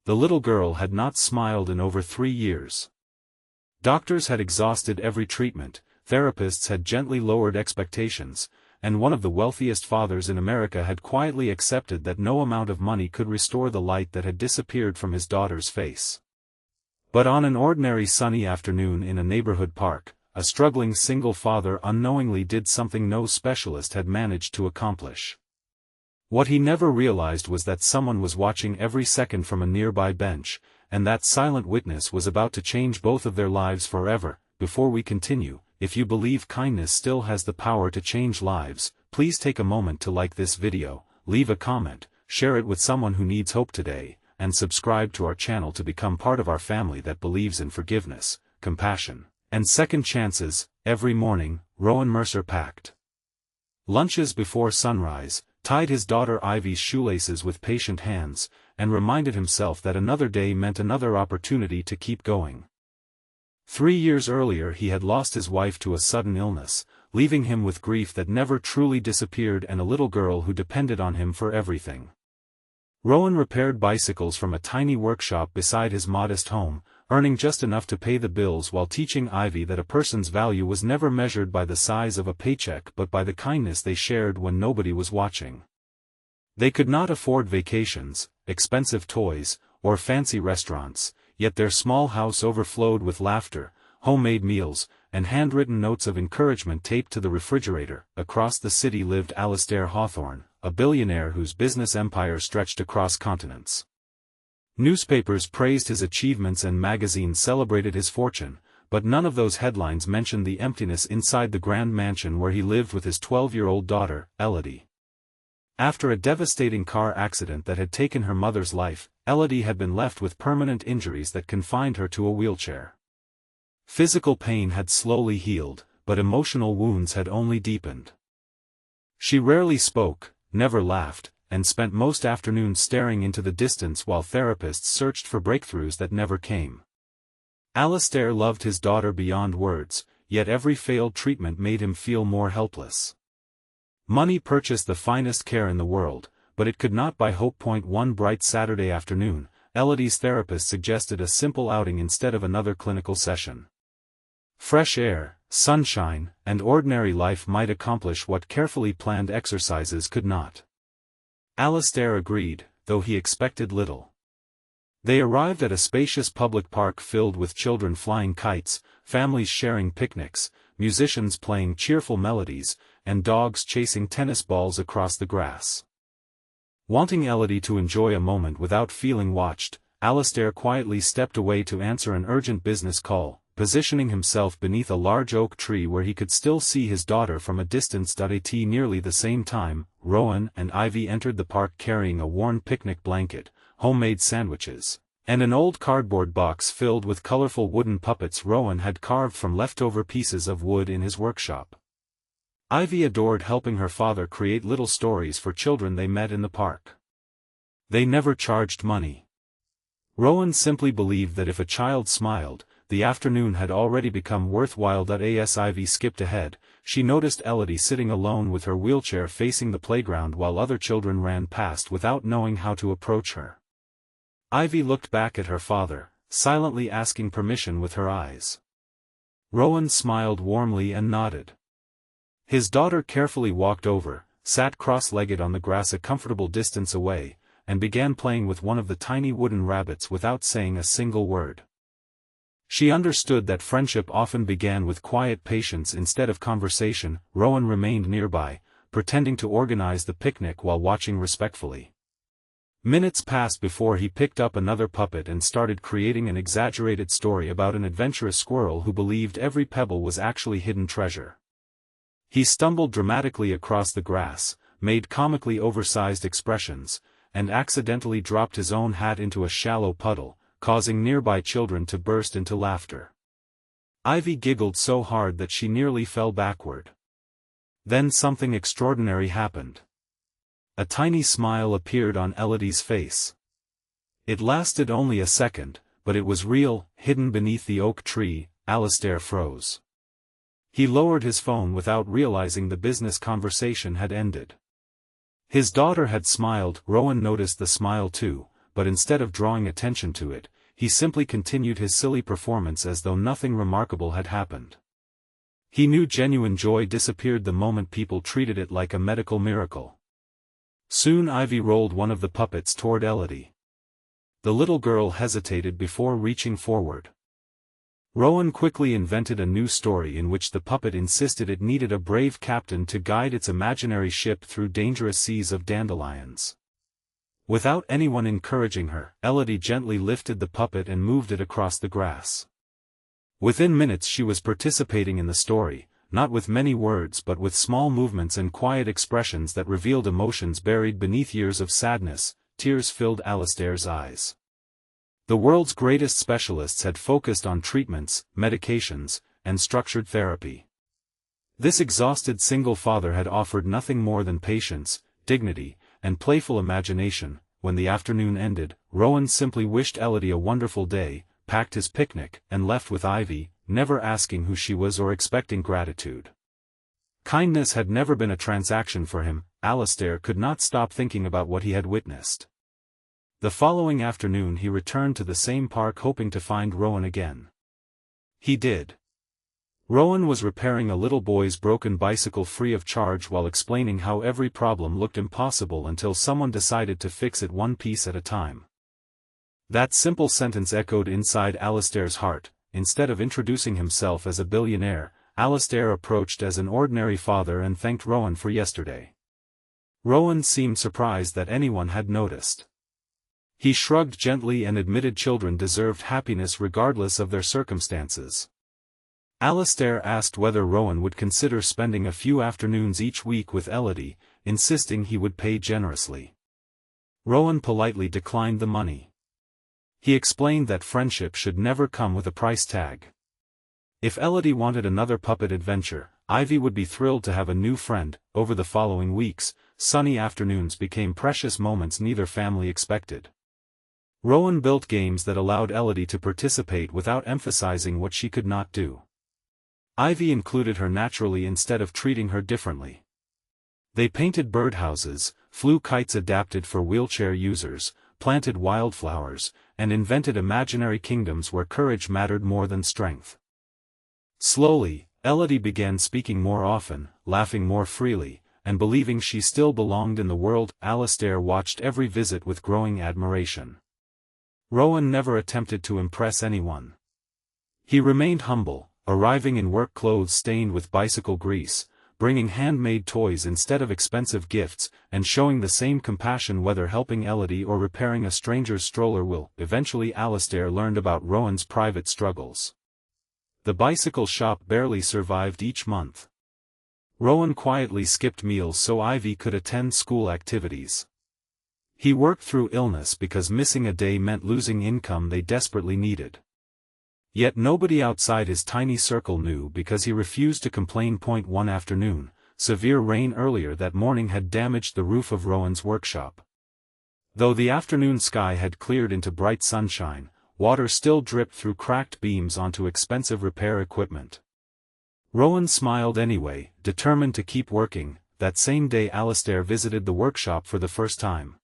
The little girl had not smiled in over 3 years. Doctors had exhausted every treatment, therapists had gently lowered expectations, and one of the wealthiest fathers in America had quietly accepted that no amount of money could restore the light that had disappeared from his daughter's face. But on an ordinary sunny afternoon in a neighborhood park, a struggling single father unknowingly did something no specialist had managed to accomplish. What he never realized was that someone was watching every second from a nearby bench, and that silent witness was about to change both of their lives forever. Before we continue, if you believe kindness still has the power to change lives, please take a moment to like this video, leave a comment, share it with someone who needs hope today, and subscribe to our channel to become part of our family that believes in forgiveness, compassion, and second chances. Every morning, Rowan Mercer packed lunches before sunrise, tied his daughter Ivy's shoelaces with patient hands, and reminded himself that another day meant another opportunity to keep going. 3 years earlier he had lost his wife to a sudden illness, leaving him with grief that never truly disappeared and a little girl who depended on him for everything. Rowan repaired bicycles from a tiny workshop beside his modest home, earning just enough to pay the bills while teaching Ivy that a person's value was never measured by the size of a paycheck but by the kindness they shared when nobody was watching. They could not afford vacations, expensive toys, or fancy restaurants, yet their small house overflowed with laughter, homemade meals, and handwritten notes of encouragement taped to the refrigerator. Across the city lived Alastair Hawthorne, a billionaire whose business empire stretched across continents. Newspapers praised his achievements and magazines celebrated his fortune, but none of those headlines mentioned the emptiness inside the grand mansion where he lived with his 12-year-old daughter, Elodie. After a devastating car accident that had taken her mother's life, Elodie had been left with permanent injuries that confined her to a wheelchair. Physical pain had slowly healed, but emotional wounds had only deepened. She rarely spoke, never laughed, and spent most afternoons staring into the distance while therapists searched for breakthroughs that never came. Alastair loved his daughter beyond words, yet every failed treatment made him feel more helpless. Money purchased the finest care in the world, but it could not buy hope. One bright Saturday afternoon, Elodie's therapist suggested a simple outing instead of another clinical session. Fresh air, sunshine, and ordinary life might accomplish what carefully planned exercises could not. Alastair agreed, though he expected little. They arrived at a spacious public park filled with children flying kites, families sharing picnics, musicians playing cheerful melodies, and dogs chasing tennis balls across the grass. Wanting Elodie to enjoy a moment without feeling watched, Alastair quietly stepped away to answer an urgent business call, positioning himself beneath a large oak tree where he could still see his daughter from a distance. At nearly the same time, Rowan and Ivy entered the park carrying a worn picnic blanket, homemade sandwiches, and an old cardboard box filled with colorful wooden puppets Rowan had carved from leftover pieces of wood in his workshop. Ivy adored helping her father create little stories for children they met in the park. They never charged money. Rowan simply believed that if a child smiled, the afternoon had already become worthwhile. As Ivy skipped ahead, she noticed Elodie sitting alone with her wheelchair facing the playground while other children ran past without knowing how to approach her. Ivy looked back at her father, silently asking permission with her eyes. Rowan smiled warmly and nodded. His daughter carefully walked over, sat cross-legged on the grass a comfortable distance away, and began playing with one of the tiny wooden rabbits without saying a single word. She understood that friendship often began with quiet patience instead of conversation. Rowan remained nearby, pretending to organize the picnic while watching respectfully. Minutes passed before he picked up another puppet and started creating an exaggerated story about an adventurous squirrel who believed every pebble was actually hidden treasure. He stumbled dramatically across the grass, made comically oversized expressions, and accidentally dropped his own hat into a shallow puddle, causing nearby children to burst into laughter. Ivy giggled so hard that she nearly fell backward. Then something extraordinary happened. A tiny smile appeared on Elodie's face. It lasted only a second, but it was real. Hidden beneath the oak tree, Alastair froze. He lowered his phone without realizing the business conversation had ended. His daughter had smiled. Rowan noticed the smile too, but instead of drawing attention to it, he simply continued his silly performance as though nothing remarkable had happened. He knew genuine joy disappeared the moment people treated it like a medical miracle. Soon Ivy rolled one of the puppets toward Elodie. The little girl hesitated before reaching forward. Rowan quickly invented a new story in which the puppet insisted it needed a brave captain to guide its imaginary ship through dangerous seas of dandelions. Without anyone encouraging her, Elodie gently lifted the puppet and moved it across the grass. Within minutes she was participating in the story, not with many words but with small movements and quiet expressions that revealed emotions buried beneath years of sadness. Tears filled Alistair's eyes. The world's greatest specialists had focused on treatments, medications, and structured therapy. This exhausted single father had offered nothing more than patience, dignity, and playful imagination. When the afternoon ended, Rowan simply wished Elodie a wonderful day, packed his picnic, and left with Ivy, never asking who she was or expecting gratitude. Kindness had never been a transaction for him. Alistair could not stop thinking about what he had witnessed. The following afternoon he returned to the same park hoping to find Rowan again. He did. Rowan was repairing a little boy's broken bicycle free of charge while explaining how every problem looked impossible until someone decided to fix it one piece at a time. That simple sentence echoed inside Alistair's heart. Instead of introducing himself as a billionaire, Alistair approached as an ordinary father and thanked Rowan for yesterday. Rowan seemed surprised that anyone had noticed. He shrugged gently and admitted children deserved happiness regardless of their circumstances. Alistair asked whether Rowan would consider spending a few afternoons each week with Elodie, insisting he would pay generously. Rowan politely declined the money. He explained that friendship should never come with a price tag. If Elodie wanted another puppet adventure, Ivy would be thrilled to have a new friend. Over the following weeks, sunny afternoons became precious moments neither family expected. Rowan built games that allowed Elodie to participate without emphasizing what she could not do. Ivy included her naturally instead of treating her differently. They painted birdhouses, flew kites adapted for wheelchair users, planted wildflowers, and invented imaginary kingdoms where courage mattered more than strength. Slowly, Elodie began speaking more often, laughing more freely, and believing she still belonged in the world. Alistair watched every visit with growing admiration. Rowan never attempted to impress anyone. He remained humble, arriving in work clothes stained with bicycle grease, bringing handmade toys instead of expensive gifts, and showing the same compassion whether helping Elodie or repairing a stranger's stroller wheel. Eventually Alistair learned about Rowan's private struggles. The bicycle shop barely survived each month. Rowan quietly skipped meals so Ivy could attend school activities. He worked through illness because missing a day meant losing income they desperately needed. Yet nobody outside his tiny circle knew because he refused to complain. One afternoon, severe rain earlier that morning had damaged the roof of Rowan's workshop. Though the afternoon sky had cleared into bright sunshine, water still dripped through cracked beams onto expensive repair equipment. Rowan smiled anyway, determined to keep working. That same day Alistair visited the workshop for the first time.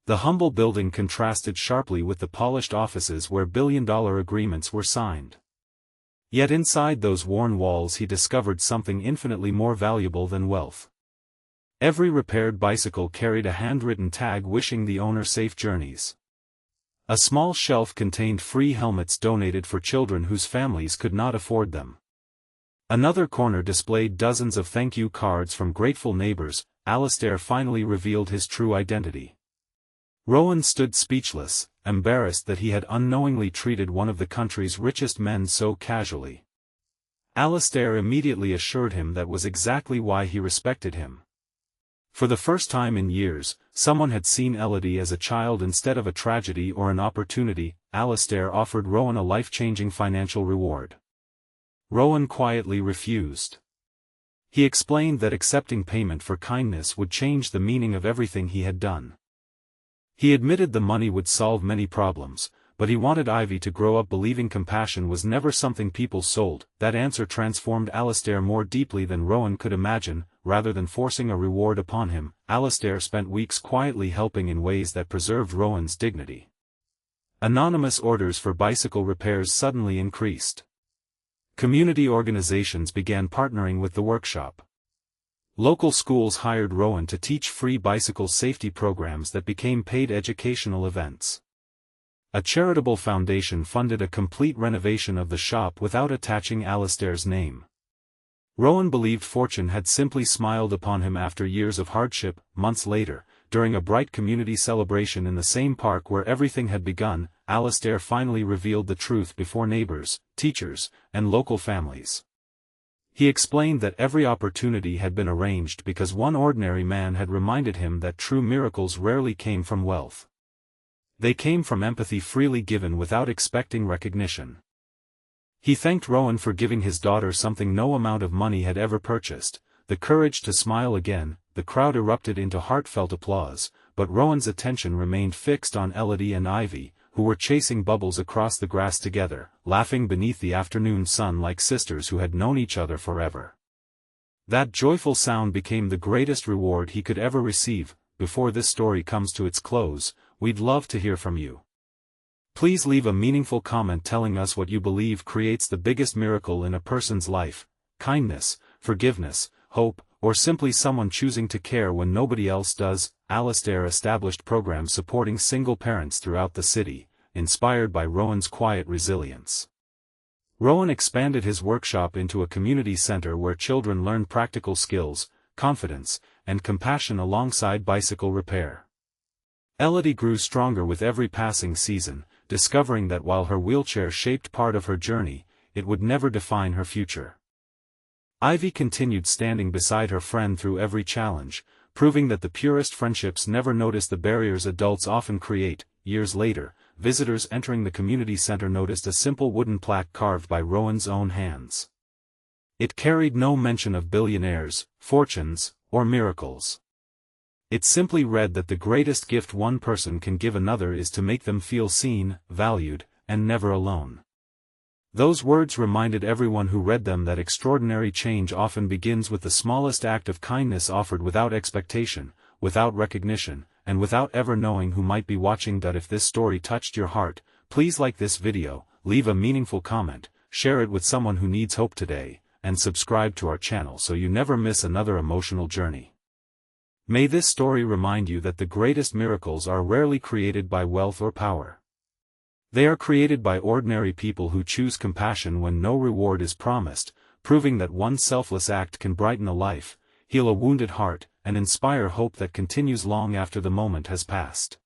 The humble building contrasted sharply with the polished offices where billion-dollar agreements were signed. Yet inside those worn walls he discovered something infinitely more valuable than wealth. Every repaired bicycle carried a handwritten tag wishing the owner safe journeys. A small shelf contained free helmets donated for children whose families could not afford them. Another corner displayed dozens of thank you cards from grateful neighbors. Alistair finally revealed his true identity. Rowan stood speechless, embarrassed that he had unknowingly treated one of the country's richest men so casually. Alistair immediately assured him that was exactly why he respected him. For the first time in years, someone had seen Elodie as a child instead of a tragedy or an opportunity. Alistair offered Rowan a life-changing financial reward. Rowan quietly refused. He explained that accepting payment for kindness would change the meaning of everything he had done. He admitted the money would solve many problems, but he wanted Ivy to grow up believing compassion was never something people sold. That answer transformed Alistair more deeply than Rowan could imagine. rather than forcing a reward upon him, Alastair spent weeks quietly helping in ways that preserved Rowan's dignity. Anonymous orders for bicycle repairs suddenly increased. Community organizations began partnering with the workshop. Local schools hired Rowan to teach free bicycle safety programs that became paid educational events. A charitable foundation funded a complete renovation of the shop without attaching Alastair's name. Rowan believed fortune had simply smiled upon him after years of hardship. Months later, during a bright community celebration in the same park where everything had begun, Alastair finally revealed the truth before neighbors, teachers, and local families. He explained that every opportunity had been arranged because one ordinary man had reminded him that true miracles rarely came from wealth. They came from empathy freely given without expecting recognition. He thanked Rowan for giving his daughter something no amount of money had ever purchased, the courage to smile again. The crowd erupted into heartfelt applause, but Rowan's attention remained fixed on Elodie and Ivy, who were chasing bubbles across the grass together, laughing beneath the afternoon sun like sisters who had known each other forever. That joyful sound became the greatest reward he could ever receive. Before this story comes to its close, we'd love to hear from you. Please leave a meaningful comment telling us what you believe creates the biggest miracle in a person's life: kindness, forgiveness, hope, or simply someone choosing to care when nobody else does. Alastair established programs supporting single parents throughout the city, inspired by Rowan's quiet resilience. Rowan expanded his workshop into a community center where children learned practical skills, confidence, and compassion alongside bicycle repair. Elodie grew stronger with every passing season, discovering that while her wheelchair shaped part of her journey, it would never define her future. Ivy continued standing beside her friend through every challenge, proving that the purest friendships never notice the barriers adults often create. Years later, visitors entering the community center noticed a simple wooden plaque carved by Rowan's own hands. It carried no mention of billionaires, fortunes, or miracles. It simply read that the greatest gift one person can give another is to make them feel seen, valued, and never alone. Those words reminded everyone who read them that extraordinary change often begins with the smallest act of kindness offered without expectation, without recognition, and without ever knowing who might be watching. If this story touched your heart, please like this video, leave a meaningful comment, share it with someone who needs hope today, and subscribe to our channel so you never miss another emotional journey. May this story remind you that the greatest miracles are rarely created by wealth or power. They are created by ordinary people who choose compassion when no reward is promised, proving that one selfless act can brighten a life, heal a wounded heart, and inspire hope that continues long after the moment has passed.